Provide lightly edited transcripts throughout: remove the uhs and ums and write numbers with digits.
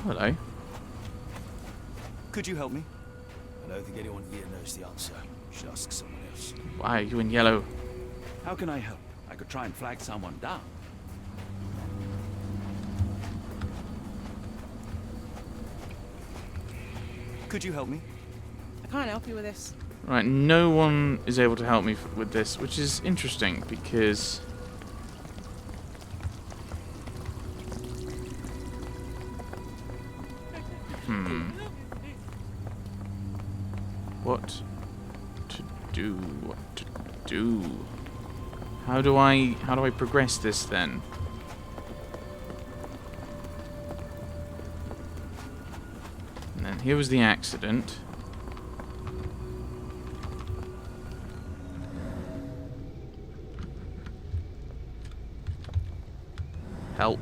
Hello. Could you help me? I don't think anyone here knows the answer. You should ask someone else. Why are you in yellow? How can I help? I could try and flag someone down. Could you help me? I can't help you with this. Right, no one is able to help me with this, which is interesting because... What to do? What to do? How do I progress this then? And then here was the accident. Help.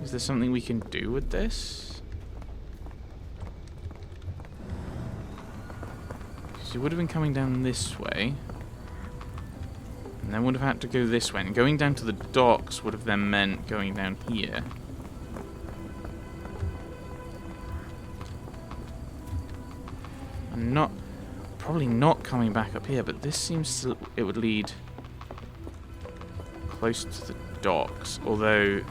Is there something we can do with this? So it would have been coming down this way. And then would have had to go this way. And going down to the docks would have then meant going down here. I'm not... Probably not coming back up here, but this seems to... It would lead close to the docks. Although...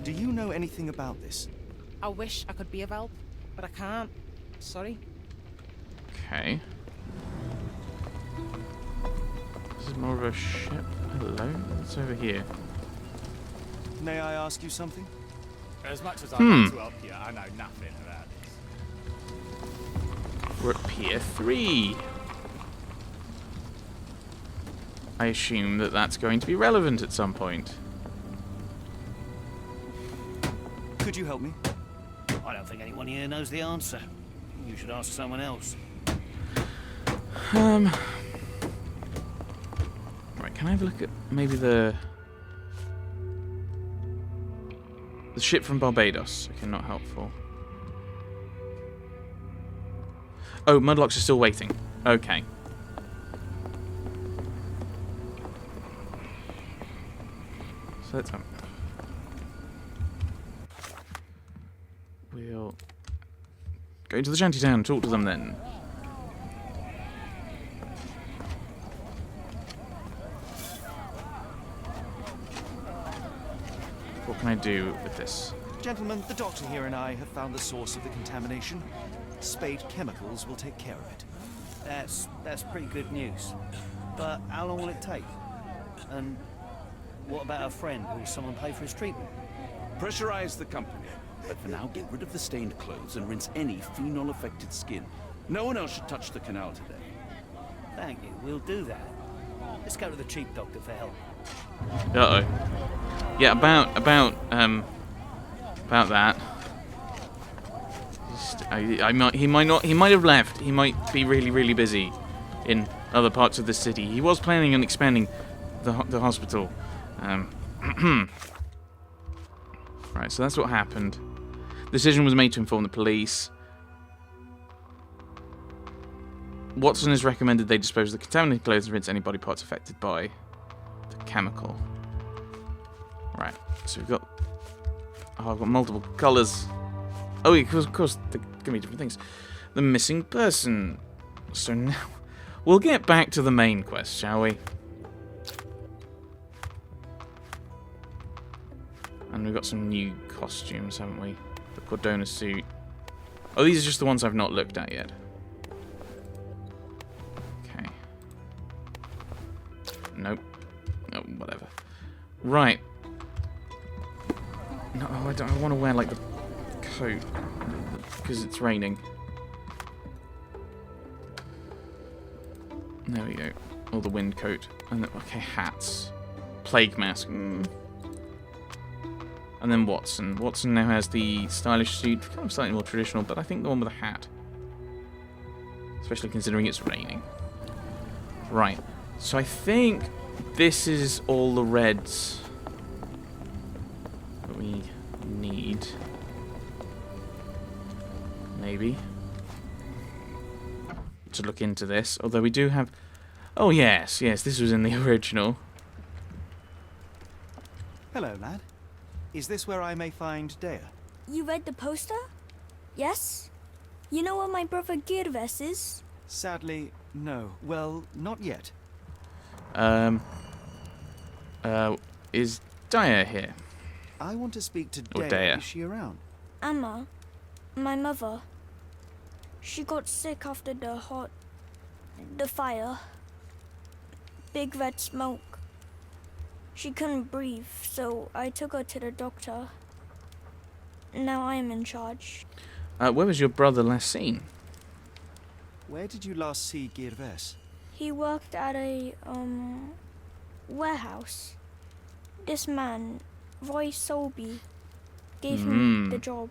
Do you know anything about this? I wish I could be of help, but I can't. Sorry. Okay. This is more of a ship. Hello? What's over here? May I ask you something? As much as I'd like to help you, I know nothing about this. We're at Pier 3. I assume that that's going to be relevant at some point. Could you help me? I don't think anyone here knows the answer. You should ask someone else. Right, can I have a look at maybe the ship from Barbados? Okay, not helpful. Oh, Mudlocks are still waiting. Okay. So let's we'll go to the shantytown and talk to them then. What can I do with this? Gentlemen, the doctor here and I have found the source of the contamination. Spade Chemicals will take care of it. That's pretty good news. But how long will it take? And what about our friend? Will someone pay for his treatment? Pressurize the company. But for now, get rid of the stained clothes and rinse any phenol-affected skin. No one else should touch the canal today. Thank you, we'll do that. Let's go to the cheap doctor for help. Uh-oh. Yeah, about that. He might have left. He might be really busy in other parts of the city. He was planning on expanding the hospital. Right, so that's what happened. The decision was made to inform the police. Watson has recommended they dispose of the contaminated clothes and rinse any body parts affected by the chemical. Right, so we've got... Oh, I've got multiple colours. Oh, yeah, of course, they're going to be different things. The missing person. So now... We'll get back to the main quest, shall we? And we've got some new costumes, haven't we? The Cordona suit. Oh, these are just the ones I've not looked at yet. Okay. Nope. Oh, whatever. Right. No, I don't. I want to wear like the coat because it's raining. There we go. Or the wind coat. And the, okay, hats. Plague mask. And then Watson. Watson now has the stylish suit, kind of slightly more traditional, but I think the one with a hat. Especially considering it's raining. Right. So I think this is all the reds that we need. Maybe. To look into this. Although we do have... Oh, yes, this was in the original. Hello, lad. Is this where I may find Dea? You read the poster? Yes? You know where my brother Girves is? Sadly, no. Well, not yet. Is Daya here? I want to speak to Or Dea. Dea. Is she around? Amma, my mother. She got sick after the fire. Big red smoke. She couldn't breathe, so I took her to the doctor. Now I am in charge. Where was your brother last seen? Where did you last see Girves? He worked at a, warehouse. This man, Roy Solby, gave him the job.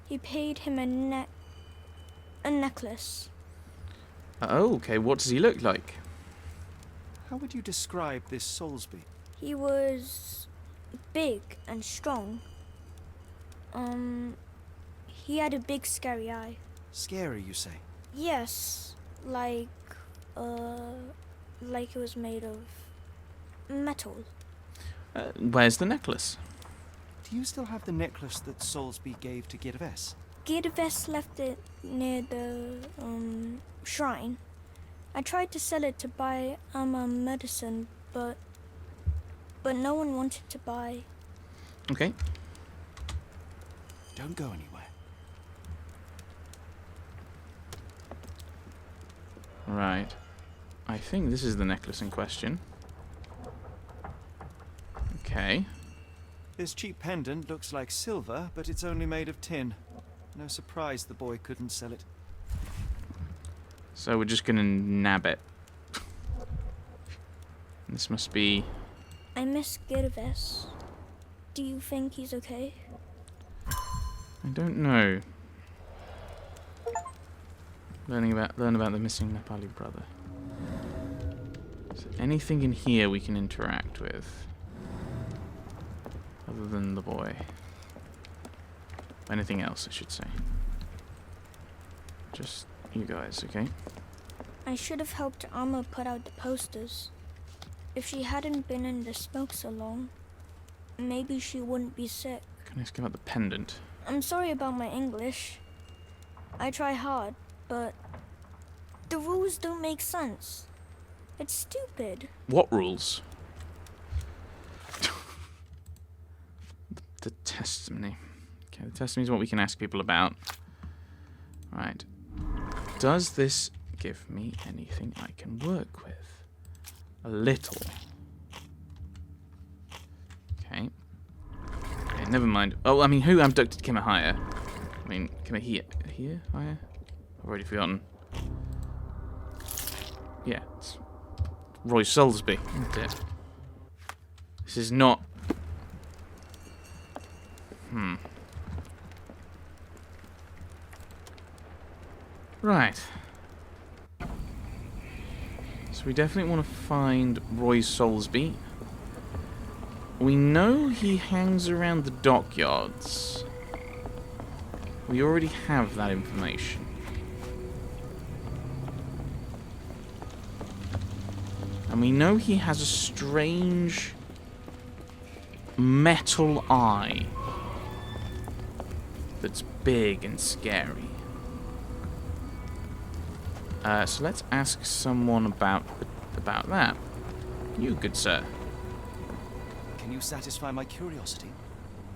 He paid him a necklace. Oh, okay. What does he look like? How would you describe this Soulsby? He was big and strong. He had a big scary eye. Scary, you say? Yes, like it was made of metal. Where's the necklace? Do you still have the necklace that Soulsby gave to Girves? Girves left it near the shrine. I tried to sell it to buy Amma medicine, but no one wanted to buy. Okay. Don't go anywhere. Right. I think this is the necklace in question. Okay. This cheap pendant looks like silver, but it's only made of tin. No surprise the boy couldn't sell it. So we're just gonna nab it. This must be... I miss Girves. Do you think he's okay? I don't know. Learn about the missing Nepali brother. Is there anything in here we can interact with? Other than the boy. Anything else, I should say. Just you guys, okay? I should have helped Amma put out the posters. If she hadn't been in the smoke so long, maybe she wouldn't be sick. Can I ask about the pendant? I'm sorry about my English. I try hard, but the rules don't make sense. It's stupid. What rules? The testimony. Okay, the testimony is what we can ask people about. Right. Does this give me anything I can work with? A little. Okay. Okay, never mind. Oh, I mean, who abducted Kimmer Higher? I mean, Kimmer here? Higher? I've already forgotten. Yeah, it's Roy Soulsby, isn't it? This is not... Right. So we definitely want to find Roy Soulsby. We know he hangs around the dockyards. We already have that information. And we know he has a strange metal eye that's big and scary. So let's ask someone about that. You, good sir. Can you satisfy my curiosity?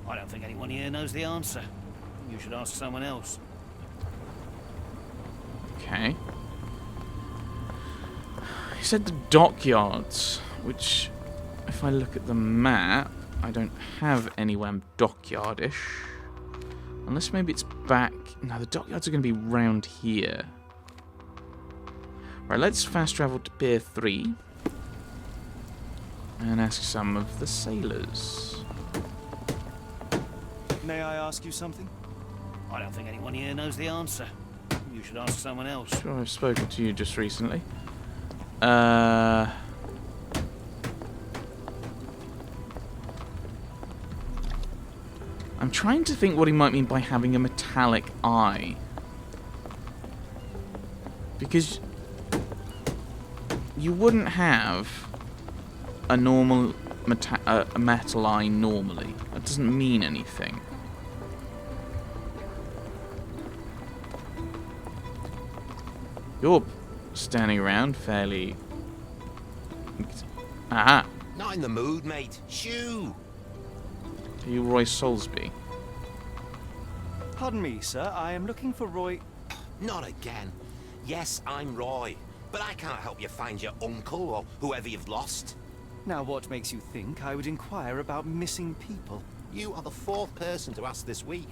I don't think anyone here knows the answer. You should ask someone else. Okay. He said the dockyards, which, if I look at the map, I don't have anywhere dockyardish. Unless maybe it's back... No, the dockyards are going to be round here. Right, let's fast travel to Pier 3 and ask some of the sailors. May I ask you something? I don't think anyone here knows the answer. You should ask someone else. Sure, I've spoken to you just recently. I'm trying to think what he might mean by having a metallic eye. Because you wouldn't have a normal a metal eye normally. That doesn't mean anything. You're standing around fairly... Aha! Not in the mood, mate. Shoo! Are you Roy Soulsby? Pardon me, sir. I am looking for Roy... Not again. Yes, I'm Roy, but I can't help you find your uncle or whoever you've lost. Now, what makes you think I would inquire about missing people? You are the fourth person to ask this week.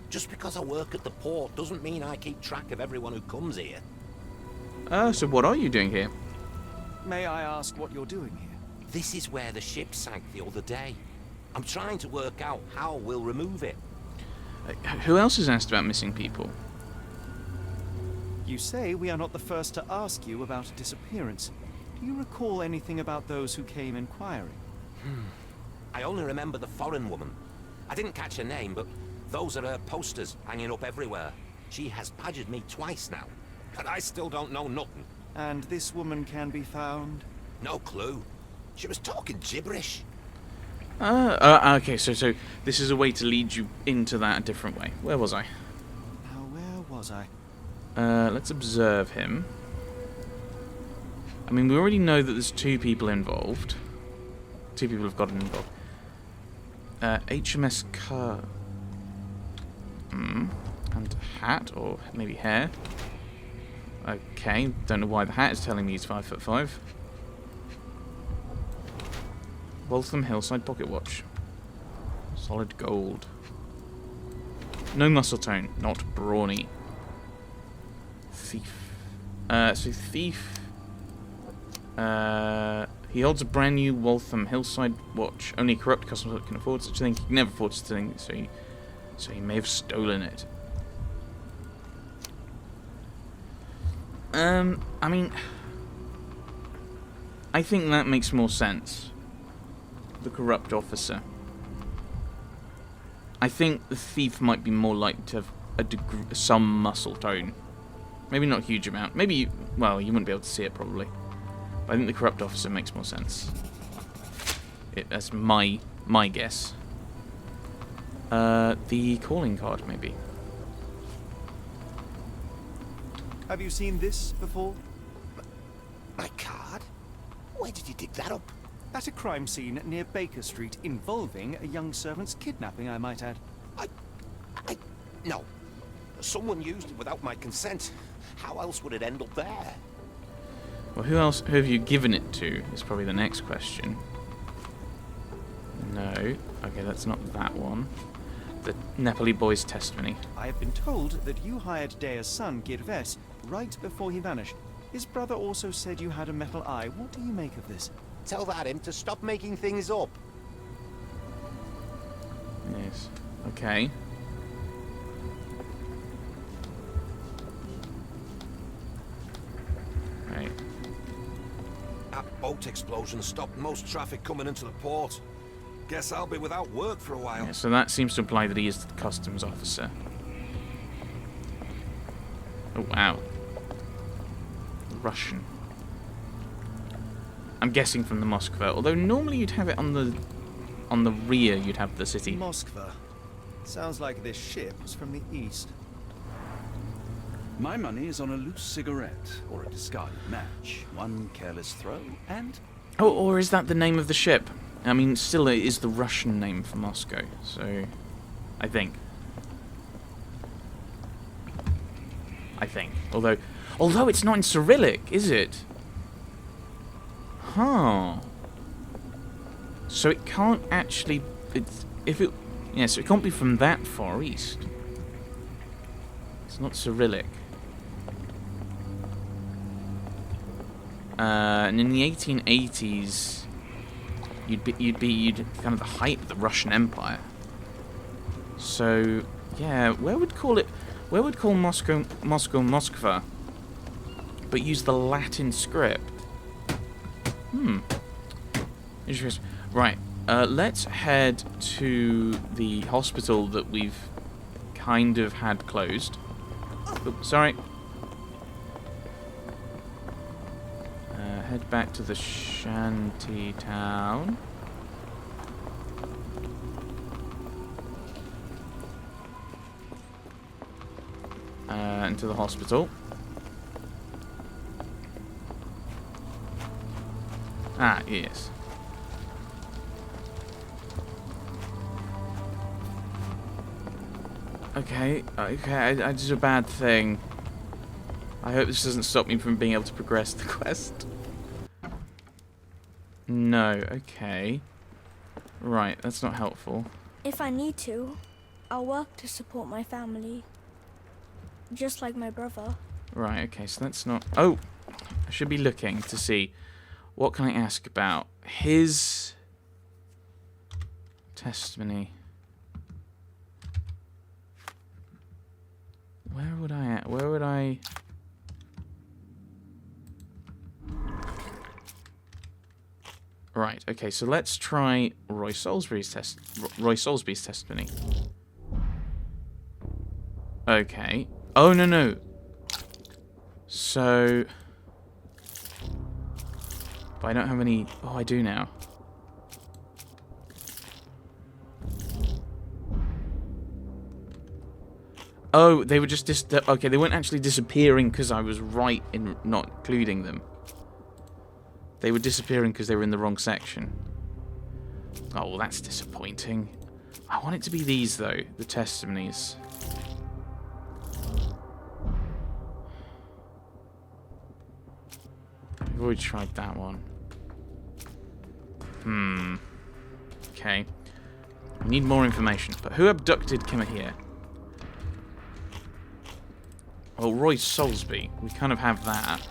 Just because I work at the port doesn't mean I keep track of everyone who comes here. So what are you doing here? May I ask what you're doing here? This is where the ship sank the other day. I'm trying to work out how we'll remove it. Who else has asked about missing people? You say we are not the first to ask you about a disappearance. Do you recall anything about those who came inquiring? I only remember the foreign woman. I didn't catch her name, but those are her posters hanging up everywhere. She has badgered me twice now, but I still don't know nothing. And this woman can be found? No clue. She was talking gibberish. Okay, so this is a way to lead you into that a different way. Where was I? Now, where was I? Let's observe him. I mean, we already know that there's two people involved. Two people have gotten involved. HMS Car... and hat, or maybe hair. Okay, don't know why the hat is telling me he's 5'5". Waltham Hillside Pocket Watch. Solid gold. No muscle tone, not brawny. Thief. So thief... he holds a brand new Waltham Hillside watch. Only a corrupt customer can afford such a thing. He can never afford such a thing, so he may have stolen it. I mean, I think that makes more sense. The corrupt officer. I think the thief might be more likely to have some muscle tone. Maybe not a huge amount. Maybe, well, you wouldn't be able to see it probably. But I think the corrupt officer makes more sense. That's my guess. The calling card, maybe. Have you seen this before? My card? Where did you dig that up? At a crime scene near Baker Street involving a young servant's kidnapping, I might add. No. Someone used it without my consent. How else would it end up there? Well, who have you given it to, is probably the next question. No. Okay, that's not that one. The Nepali boy's testimony. I have been told that you hired Dea's son, Girves, right before he vanished. His brother also said you had a metal eye. What do you make of this? Tell that him to stop making things up. Yes. Okay. Right. That boat explosion stopped most traffic coming into the port. Guess I'll be without work for a while. Yeah, so that seems to imply that he is the customs officer. Oh, wow. Russian. I'm guessing from the Moskva, although normally you'd have it on the rear, you'd have the city. Moskva. Sounds like this ship was from the east. My money is on a loose cigarette or a discarded match. One careless throw and... Oh, or is that the name of the ship? I mean, still it is the Russian name for Moscow, so... I think. Although it's not in Cyrillic, is it? Huh. So it can't actually... so it can't be from that far east. It's not Cyrillic. And in the 1880s, you'd kind of the height of the Russian Empire. So yeah, where would call Moscow Moskva, but use the Latin script? Interesting. Right. Let's head to the hospital that we've kind of had closed. Oops, sorry. Head back to the shanty town. Into the hospital. Ah, yes. Okay, I did a bad thing. I hope this doesn't stop me from being able to progress the quest. No, okay. Right, that's not helpful. If I need to, I'll work to support my family. Just like my brother. Right, okay, so that's not... Oh! I should be looking to see what can I ask about his testimony. Where would I... Right, okay, so let's try Roy Salisbury's testimony. Okay. Oh, no. So... But I don't have any... Oh, I do now. Oh, they were just... Okay, they weren't actually disappearing because I was right in not including them. They were disappearing because they were in the wrong section. Oh, well, that's disappointing. I want it to be these, though. The testimonies. I've already tried that one. Okay. We need more information. But who abducted Kimmer here? Oh, Roy Salisbury. We kind of have that.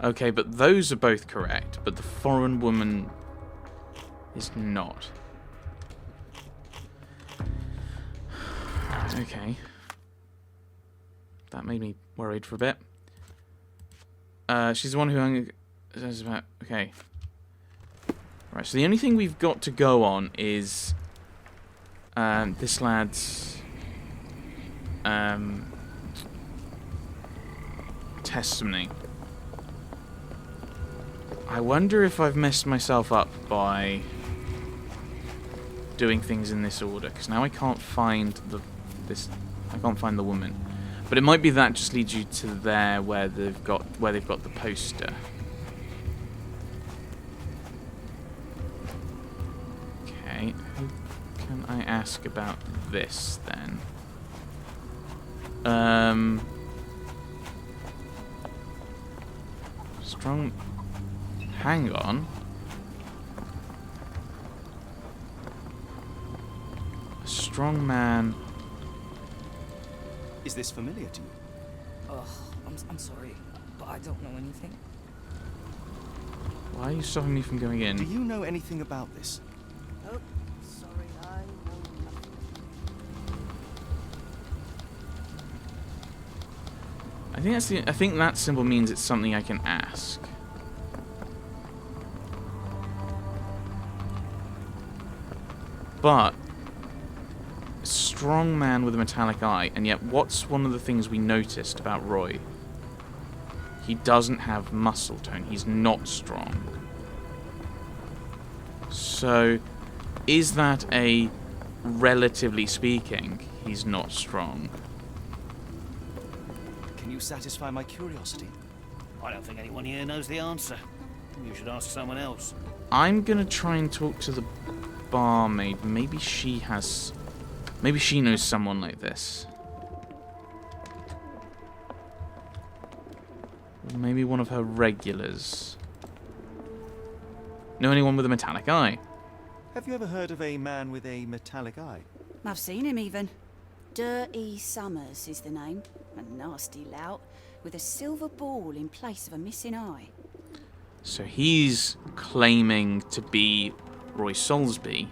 Okay, but those are both correct, but the foreign woman is not. Okay. That made me worried for a bit. She's the one who hung... Okay. Right, so the only thing we've got to go on is... this lad's... testimony. I wonder if I've messed myself up by doing things in this order, because now I can't find I can't find the woman. But it might be that just leads you to there where they've got the poster. Okay, who can I ask about this then? Strong. Hang on. A strong man. Is this familiar to you? Ugh, I'm sorry, but I don't know anything. Why are you stopping me from going in? Do you know anything about this? Oh, sorry, I know nothing. I think that symbol means it's something I can ask. But a strong man with a metallic eye, and yet what's one of the things we noticed about Roy? He doesn't have muscle tone. He's not strong. So, is that a, relatively speaking, he's not strong? Can you satisfy my curiosity? I don't think anyone here knows the answer. You should ask someone else. I'm gonna try and talk to the barmaid. Maybe she knows someone like this. Or maybe one of her regulars. Know anyone with a metallic eye? Have you ever heard of a man with a metallic eye? I've seen him even. Dirty Summers is the name. A nasty lout with a silver ball in place of a missing eye. So he's claiming to be Roy Salisbury,